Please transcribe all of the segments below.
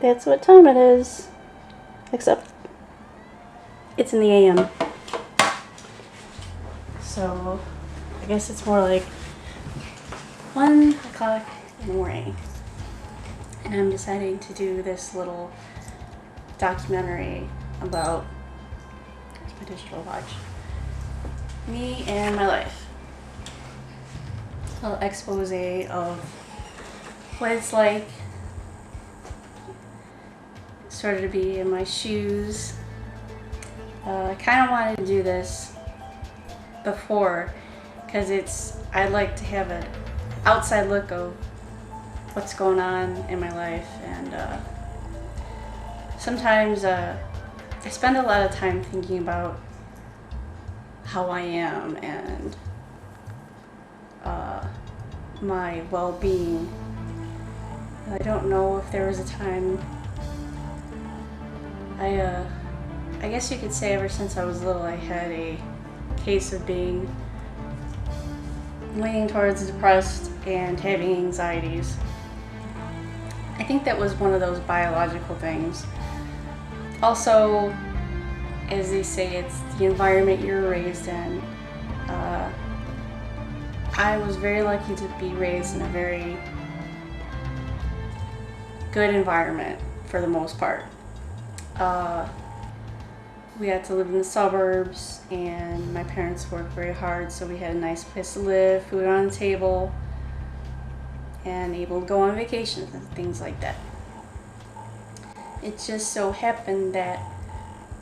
that's what time it is. Except it's in the AM. So I guess it's more like 1 o'clock in the morning. And I'm deciding to do this little documentary about my digital watch. Me and my life. A little expose of what it's like sort of to be in my shoes. I kind of wanted to do this before because I'd like to have an outside look of what's going on in my life, and sometimes I spend a lot of time thinking about how I am and my well-being. I don't know if there was a time, I guess you could say ever since I was little I had a case of being leaning towards depressed and having anxieties. I think that was one of those biological things. Also, as they say, it's the environment you're raised in. I was very lucky to be raised in a very good environment for the most part. We had to live in the suburbs, and my parents worked very hard, so we had a nice place to live, food on the table, and able to go on vacations and things like that. It just so happened that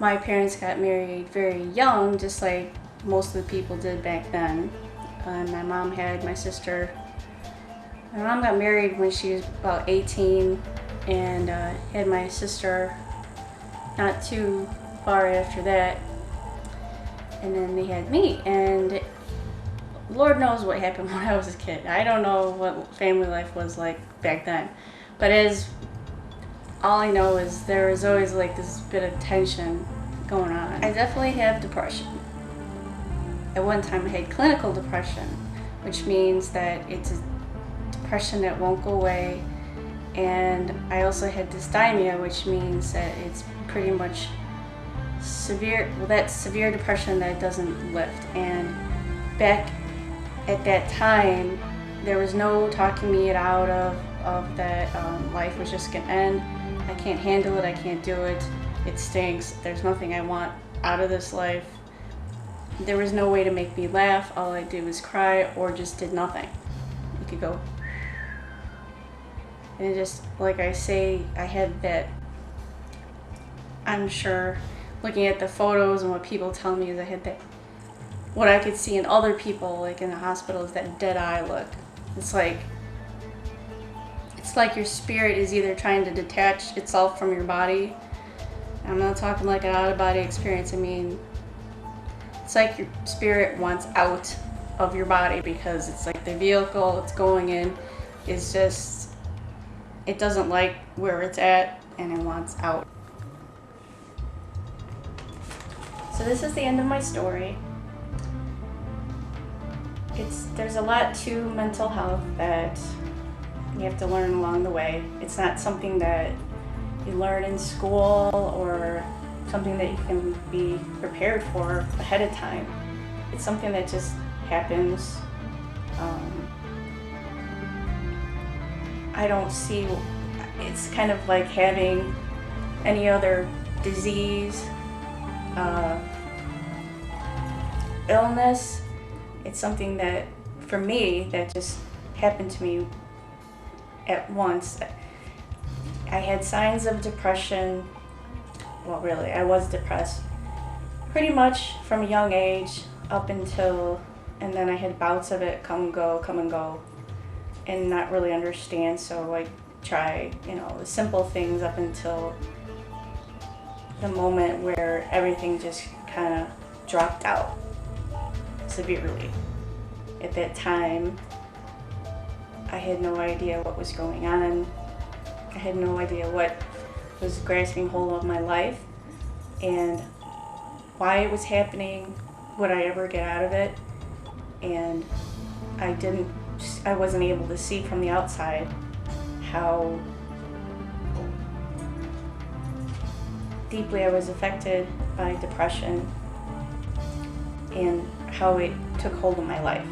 my parents got married very young, just like most of the people did back then. My mom had my sister. My mom got married when she was about 18 and had my sister not too far after that. And then they had me, and Lord knows what happened when I was a kid. I don't know what family life was like back then. But all I know is there was always like this bit of tension going on. I definitely have depression. At one time I had clinical depression, which means that it's a depression that won't go away. And I also had dysthymia, which means that it's pretty much severe, well, that's severe depression that doesn't lift. And back at that time, there was no talking me out of that. Life was just gonna end. I can't handle it, I can't do it, it stinks, there's nothing I want out of this life. There was no way to make me laugh. All I did was cry or just did nothing. You could go. And it just, like I say, I had that, I'm sure, looking at the photos and what people tell me is I had that, what I could see in other people, like in the hospital, is that dead eye look. It's like your spirit is either trying to detach itself from your body. I'm not talking like an out-of-body experience. I mean, it's like your spirit wants out of your body because it's like the vehicle it's going in is just, it doesn't like where it's at and it wants out. So this is the end of my story. There's a lot to mental health that you have to learn along the way. It's not something that you learn in school or something that you can be prepared for ahead of time. It's something that just happens. I don't see, it's kind of like having any other disease, illness. It's something that, for me, that just happened to me at once. I had signs of depression. Well, really, I was depressed pretty much from a young age up until, and then I had bouts of it come and go, and not really understand. So I try, the simple things up until the moment where everything just kind of dropped out severely. At that time, I had no idea what was going on. I had no idea what was grasping hold of my life and why it was happening, would I ever get out of it, and I wasn't able to see from the outside how deeply I was affected by depression and how it took hold of my life.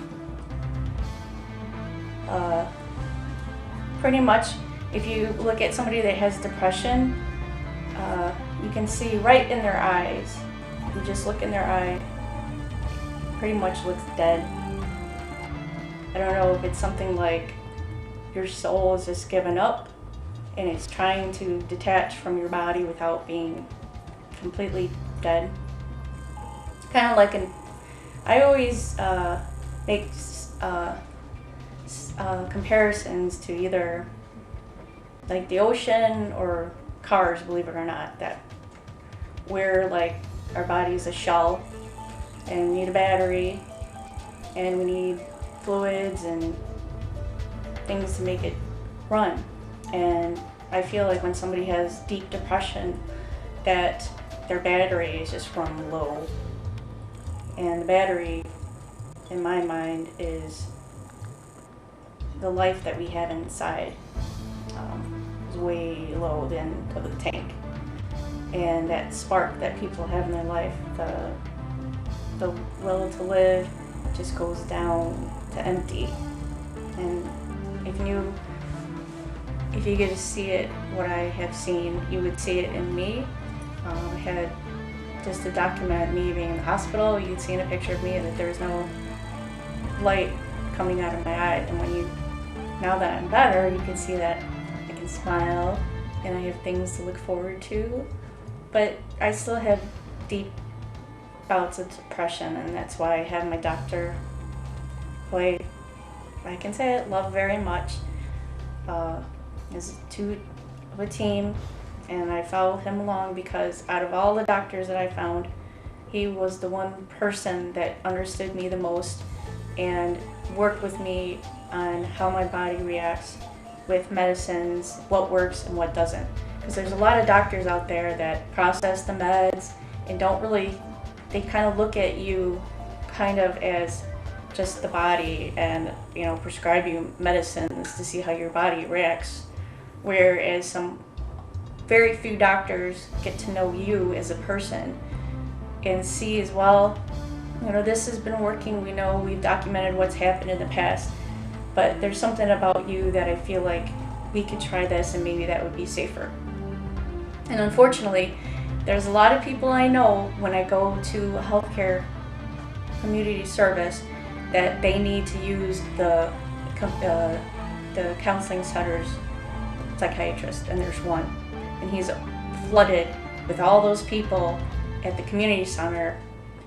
Pretty much, if you look at somebody that has depression, you can see right in their eyes. You just look in their eye, pretty much looks dead. I don't know if it's something like your soul is just given up and it's trying to detach from your body without being completely dead. Kind of like I always make comparisons to either like the ocean or cars, believe it or not, that we're like, our body's a shell and we need a battery and we need fluids and things to make it run. And I feel like when somebody has deep depression, that their battery is just run low. And the battery, in my mind, is the life that we have inside. Is way low into the tank. And that spark that people have in their life, the will to live, just goes down to empty. And if you get to see it, what I have seen, you would see it in me. I had just to document me being in the hospital. You'd seen a picture of me and that there was no light coming out of my eye. And now that I'm better, you can see that I can smile and I have things to look forward to. But I still have deep bouts of depression, and that's why I have my doctor, who I can say I love very much, is two of a team, and I followed him along because out of all the doctors that I found, he was the one person that understood me the most and worked with me on how my body reacts with medicines, what works and what doesn't. Because there's a lot of doctors out there that process the meds and they kind of look at you kind of as just the body and, prescribe you medicines to see how your body reacts. Whereas some very few doctors get to know you as a person and see as well, this has been working, we know, we've documented what's happened in the past, but there's something about you that I feel like we could try this and maybe that would be safer. And unfortunately, there's a lot of people I know when I go to a healthcare community service that they need to use the counseling center's psychiatrist, and there's one, and he's flooded with all those people at the community center,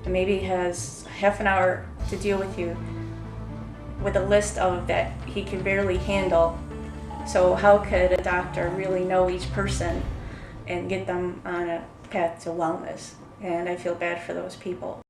and maybe has half an hour to deal with you with a list of that he can barely handle. So how could a doctor really know each person and get them on a path to wellness? And I feel bad for those people.